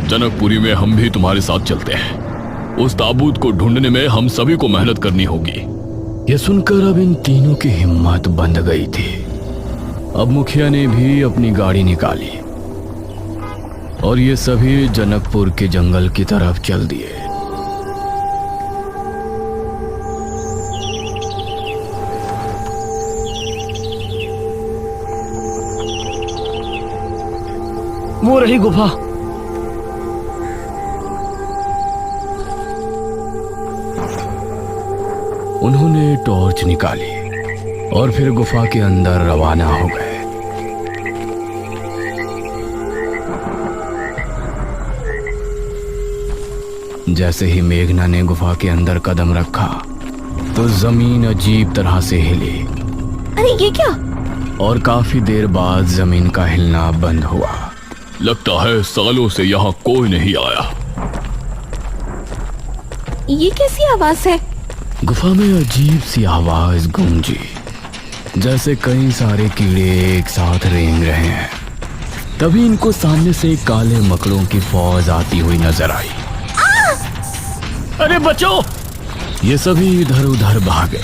जनकपुरी में हम भी तुम्हारे साथ चलते हैं। उस ताबूत को ढूंढने में हम सभी को मेहनत करनी होगी। यह सुनकर अब इन तीनों की हिम्मत बंध गई थी। अब मुखिया ने भी अपनी गाड़ी निकाली और ये सभी जनकपुर के जंगल की तरफ चल दिए। वो रही गुफा। उन्होंने टॉर्च निकाली और फिर गुफा के अंदर रवाना हो गए। जैसे ही मेघना ने गुफा के अंदर कदम रखा तो जमीन अजीब तरह से हिली। अरे ये क्या? और काफी देर बाद जमीन का हिलना बंद हुआ। लगता है सालों से यहाँ कोई नहीं आया। ये कैसी आवाज है? गुफा में अजीब सी आवाज गूंजी, जैसे कई सारे कीड़े एक साथ रेंग रहे हैं। तभी इनको सामने से काले मकड़ों की फौज आती हुई नजर आई। अरे बचो! ये सभी इधर उधर भागे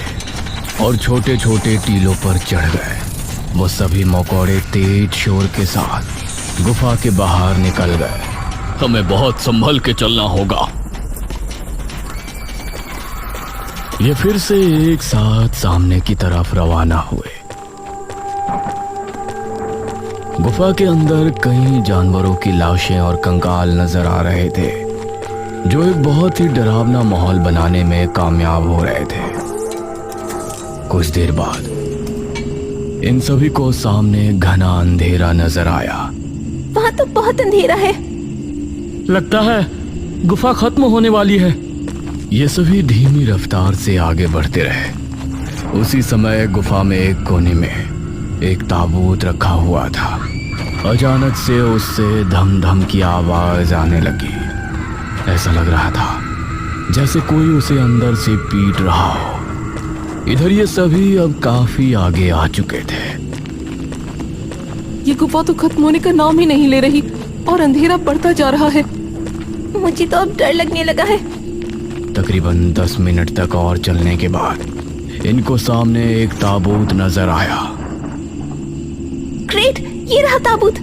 और छोटे छोटे टीलों पर चढ़ गए। वो सभी मकोड़े तेज शोर के साथ गुफा के बाहर निकल गए। हमें बहुत संभल के चलना होगा। ये फिर से एक साथ सामने की तरफ रवाना हुए। गुफा के अंदर कई जानवरों की लाशें और कंकाल नजर आ रहे थे, जो एक बहुत ही डरावना माहौल बनाने में कामयाब हो रहे थे। कुछ देर बाद इन सभी को सामने घना अंधेरा नजर आया। वहाँ तो बहुत अंधेरा है। लगता है गुफा खत्म होने वाली है। ये सभी धीमी रफ्तार से आगे बढ़ते रहे। उसी समय गुफा में एक कोने में एक ताबूत रखा हुआ था। अचानक से उससे धम धम की आवाज आने लगी। ऐसा लग रहा था जैसे कोई उसे अंदर से पीट रहा हो। इधर ये सभी अब काफी आगे आ चुके थे। ये गुफा तो खत्म होने का नाम ही नहीं ले रही और अंधेरा बढ़ता जा रहा है। मुझे तो अब डर लगने लगा है। तकरीबन 10 मिनट तक और चलने के बाद इनको सामने एक ताबूत नजर आया। ग्रेट, ये रहा ताबूत।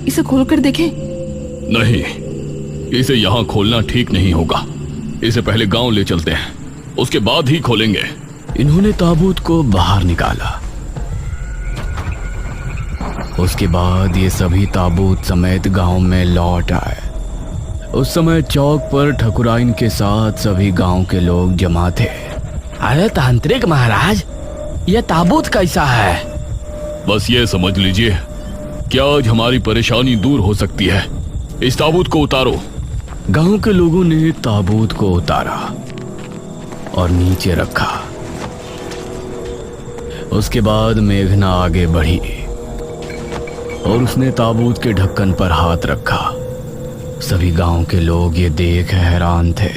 इसे खोलकर देखें। नहीं, इसे यहाँ खोलना ठीक नहीं होगा। इसे पहले गांव ले चलते हैं, उसके बाद ही खोलेंगे। इन्होंने ताबूत को बाहर निकाला। उसके बाद ये सभी ताबूत समेत गांव में लौट आए। उस समय चौक पर ठकुराइन के साथ सभी गांव के लोग जमा थे। अरे तांत्रिक महाराज, ये ताबूत कैसा है? बस ये समझ लीजिए कि आज हमारी परेशानी दूर हो सकती है। इस ताबूत को उतारो। गांव के लोगों ने ताबूत को उतारा और नीचे रखा। उसके बाद मेघना आगे बढ़ी और उसने ताबूत के ढक्कन पर हाथ रखा। सभी गांव के लोग ये देख हैरान थे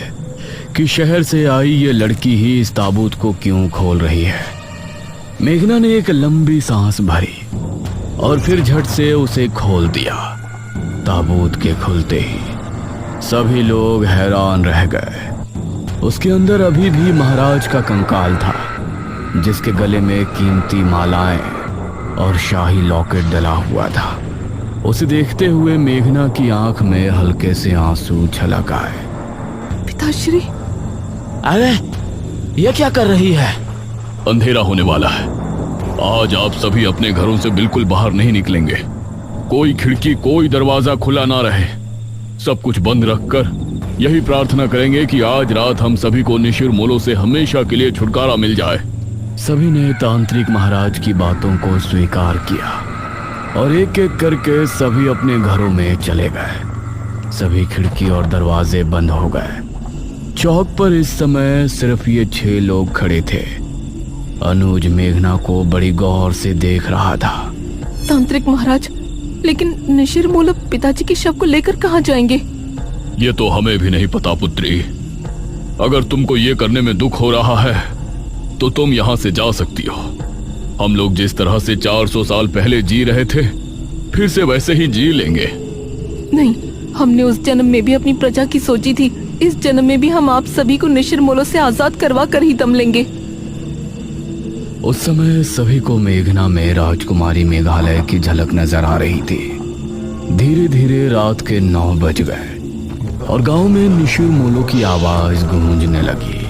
कि शहर से आई ये लड़की ही इस ताबूत को क्यों खोल रही है। मेघना ने एक लंबी सांस भरी और फिर झट से उसे खोल दिया। ताबूत के खुलते ही सभी लोग हैरान रह गए। उसके अंदर अभी भी महाराज का कंकाल था, जिसके गले में कीमती मालाएं और शाही लॉकेट डला हुआ था। उसे देखते हुए मेघना की आंख में हल्के से आंसू छलक आए। पिताश्री! अरे ये क्या कर रही है? अंधेरा होने वाला है। आज आप सभी अपने घरों से बिल्कुल बाहर नहीं निकलेंगे। कोई खिड़की, कोई दरवाजा खुला ना रहे। सब कुछ बंद रखकर यही प्रार्थना करेंगे कि आज रात हम सभी को निशिर-मोलो से हमेशा के लिए छुटकारा मिल जाए। सभी ने तांत्रिक महाराज की बातों को स्वीकार किया और एक एक करके सभी अपने घरों में चले गए। सभी खिड़की और दरवाजे बंद हो गए। चौक पर इस समय सिर्फ ये 6 लोग खड़े थे। अनुज मेघना को बड़ी गौर से देख रहा था। तांत्रिक महाराज, लेकिन निशिर-मोलो पिताजी के शव को लेकर कहाँ जाएंगे? ये तो हमें भी नहीं पता पुत्री। अगर तुमको ये करने में दुख हो रहा है तो तुम यहाँ से जा सकती हो। हम लोग जिस तरह से 400 साल पहले जी रहे थे, फिर से वैसे ही जी लेंगे। नहीं, हमने उस जन्म में भी अपनी प्रजा की सोची थी, इस जन्म में भी हम आप सभी को निशिरमोलो से आजाद करवा कर ही दम लेंगे। उस समय सभी को मेघना में राजकुमारी मेघालय की झलक नजर आ रही थी। धीरे धीरे रात के 9 बज गए और गांव में निशिरमोलो की आवाज गूंजने लगी।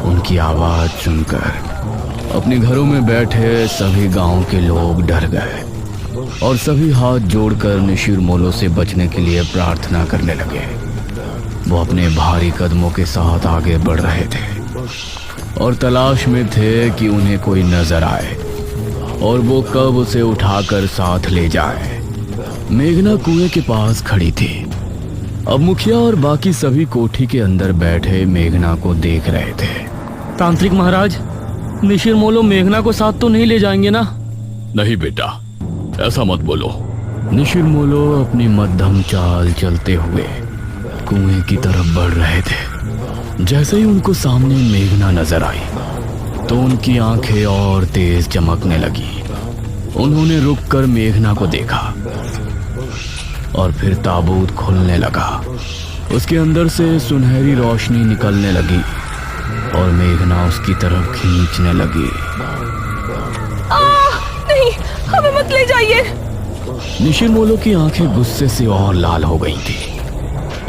उनकी आवाज सुनकर अपने घरों में बैठे सभी गांव के लोग डर गए और सभी हाथ जोड़कर निशिरमोलो से बचने के लिए प्रार्थना करने लगे। वो अपने भारी कदमों के साथ आगे बढ़ रहे थे और तलाश में थे कि उन्हें कोई नजर आए और वो कब उसे उठाकर साथ ले जाए। मेघना कुएं के पास खड़ी थी। अब मुखिया और बाकी सभी कोठी के अंदर बैठे मेघना को देख रहे थे। तांत्रिक महाराज, निशिरमोलो मेघना को साथ तो नहीं ले जाएंगे ना? नहीं बेटा, ऐसा मत बोलो। निशिरमोलो अपनी मध्यम चाल चलते हुए कुएं की तरफ बढ़ रहे थे। जैसे ही उनको सामने मेघना नजर आई तो उनकी आंखें और तेज चमकने लगी। उन्होंने रुककर मेघना को देखा और फिर ताबूत खुलने लगा। उसके अंदर से सुनहरी रोशनी निकलने लगी और मेघना उसकी तरफ खींचने लगी। नहीं, हमें मत ले जाइए। निशिरमोलो की आंखें गुस्से से और लाल हो गई थी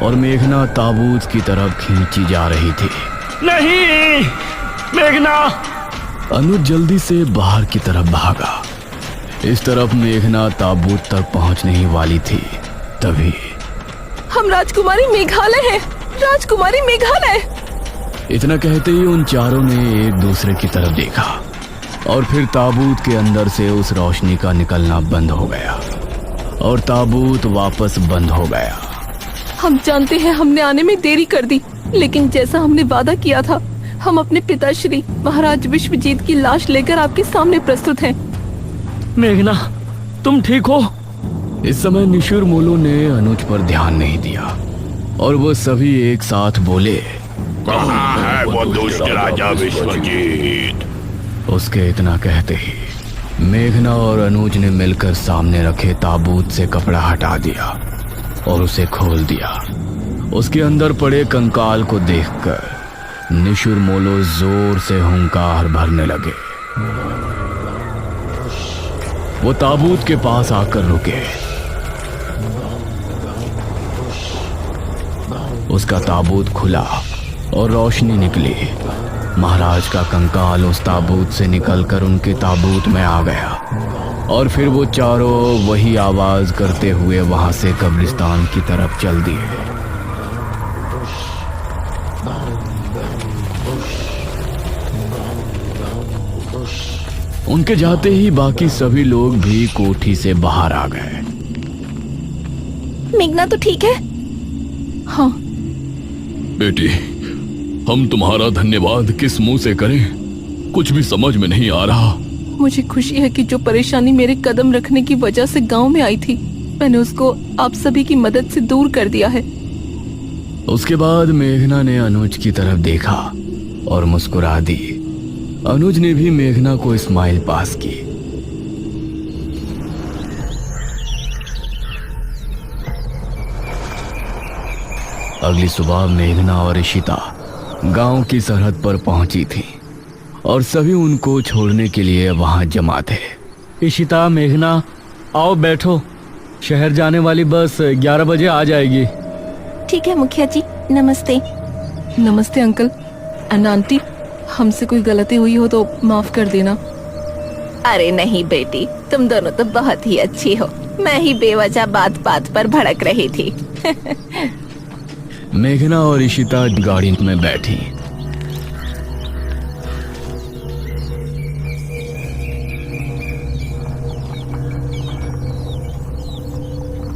और मेघना ताबूत की तरफ खींची जा रही थी। नहीं, मेघना! अनुज जल्दी से बाहर की तरफ भागा। इस तरफ मेघना ताबूत तक पहुंचने ही वाली थी, तभी हम राजकुमारी मेघालय हैं, राजकुमारी मेघालय। इतना कहते ही उन चारों ने एक दूसरे की तरफ देखा और फिर ताबूत के अंदर से उस रोशनी का निकलना बंद हो गया और ताबूत वापस बंद हो गया। हम जानते हैं हमने आने में देरी कर दी, लेकिन जैसा हमने वादा किया था, हम अपने पिताश्री महाराज विश्वजीत की लाश लेकर आपके सामने प्रस्तुत हैं। मेघना, तुम ठीक हो? इस समय निशिरमोलो ने अनुज पर ध्यान नहीं दिया और वो सभी एक साथ बोले, कहाँ है वो दुष्ट राजा विश्वजीत? उसके इतना कहते ही मेघना और अनुज ने मिलकर सामने रखे ताबूत से कपड़ा हटा दिया और उसे खोल दिया। उसके अंदर पड़े कंकाल को देखकर निशिरमोलो जोर से हुंकार भरने लगे। वो ताबूत के पास आकर रुके। उसका ताबूत खुला और रोशनी निकली। महाराज का कंकाल उस ताबूत से निकलकर उनके ताबूत में आ गया और फिर वो चारों वही आवाज करते हुए वहां से कब्रिस्तान की तरफ चल दिए। उनके जाते ही बाकी सभी लोग भी कोठी से बाहर आ गए। मेघना तो ठीक है? हाँ। बेटी, हम तुम्हारा धन्यवाद किस मुंह से करें, कुछ भी समझ में नहीं आ रहा। मुझे खुशी है कि जो परेशानी मेरे कदम रखने की वजह से गांव में आई थी, मैंने उसको आप सभी की मदद से दूर कर दिया है। उसके बाद मेघना ने अनुज की तरफ देखा और मुस्कुरा दी। अनुज ने भी मेघना को स्माइल पास की। अगली सुबह मेघना और इशिता गांव की सरहद पर पहुंची थी और सभी उनको छोड़ने के लिए वहां जमा थे। इशिता, मेघना, आओ बैठो। शहर जाने वाली बस 11 बजे आ जाएगी। ठीक है मुखिया जी, नमस्ते। नमस्ते अंकल। आंटी, हमसे कोई गलती हुई हो तो माफ कर देना। अरे नहीं बेटी, तुम दोनों तो बहुत ही अच्छी हो। मैं ही बेवजह बात बात पर भड़क रही थी। मेघना और इशिता गाड़ी में बैठी।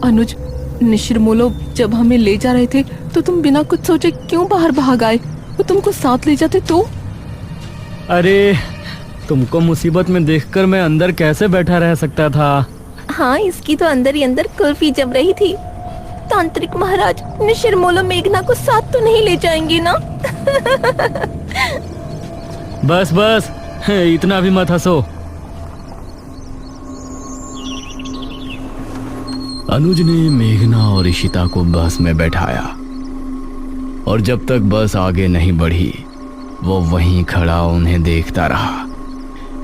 अनुज, निशिरमोलो जब हमें ले जा रहे थे तो तुम बिना कुछ सोचे क्यों बाहर भाग आए? वो तुमको साथ ले जाते तो? अरे, तुमको मुसीबत में देखकर मैं अंदर कैसे बैठा रह सकता था? हाँ, इसकी तो अंदर ही अंदर कुल्फी जम रही थी। तांत्रिक महाराज, निशिरमोलो मेघना को साथ तो नहीं ले जाएंगे ना? बस बस, इतना भी मत हंसो। अनुज ने मेघना और इशिता को बस में बैठाया और जब तक बस आगे नहीं बढ़ी वो वहीं खड़ा उन्हें देखता रहा।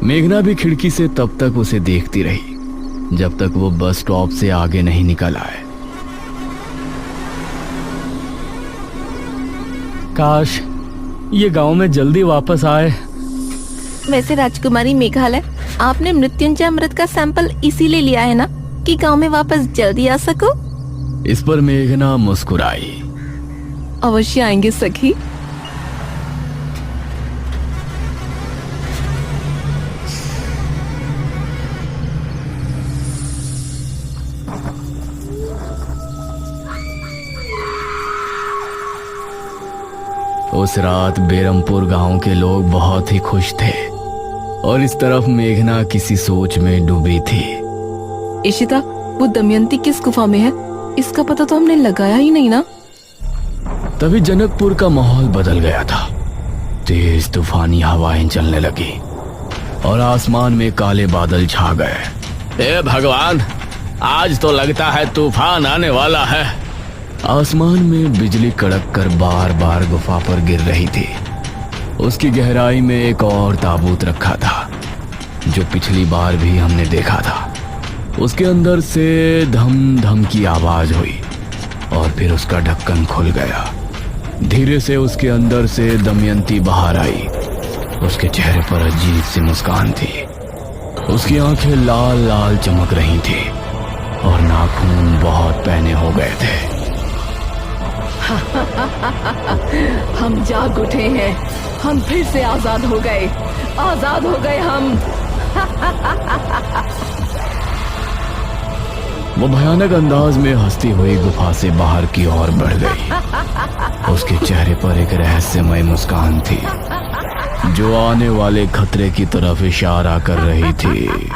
मेघना भी खिड़की से तब तक उसे देखती रही जब तक वो बस स्टॉप से आगे नहीं निकल आए। काश ये गांव में जल्दी वापस आए। वैसे राजकुमारी मेघालय, आपने मृत्युंजय अमृत का सैंपल इसीलिए लिया है ना कि गांव में वापस जल्दी आ सको? इस पर मेघना मुस्कुराई। अवश्य आएंगे सखी। उस रात बेरमपुर गांव के लोग बहुत ही खुश थे और इस तरफ मेघना किसी सोच में डूबी थी। इशिता, वो दमयंती किस गुफा में है? इसका पता तो हमने लगाया ही नहीं ना। तभी जनकपुर का माहौल बदल गया था। तेज तूफानी हवाएं चलने लगी और आसमान में काले बादल छा गए। हे भगवान, आज तो लगता है तूफान आने वाला है। आसमान में बिजली कड़क कर बार बार गुफा पर गिर रही थी। उसकी गहराई में एक और ताबूत रखा था जो पिछली बार भी हमने देखा था। उसके अंदर से धम धम की आवाज हुई और फिर उसका ढक्कन खुल गया। धीरे से उसके अंदर से दमयंती बाहर आई। उसके चेहरे पर अजीब सी मुस्कान थी। उसकी आंखें लाल लाल चमक रही थी और नाखून बहुत पैने हो गए थे। हम जाग उठे हैं, हम फिर से आजाद हो गए, आजाद हो गए हम। वो भयानक अंदाज में हंसती हुई गुफा से बाहर की ओर बढ़ गई। उसके चेहरे पर एक रहस्यमय मुस्कान थी जो आने वाले खतरे की तरफ इशारा कर रही थी।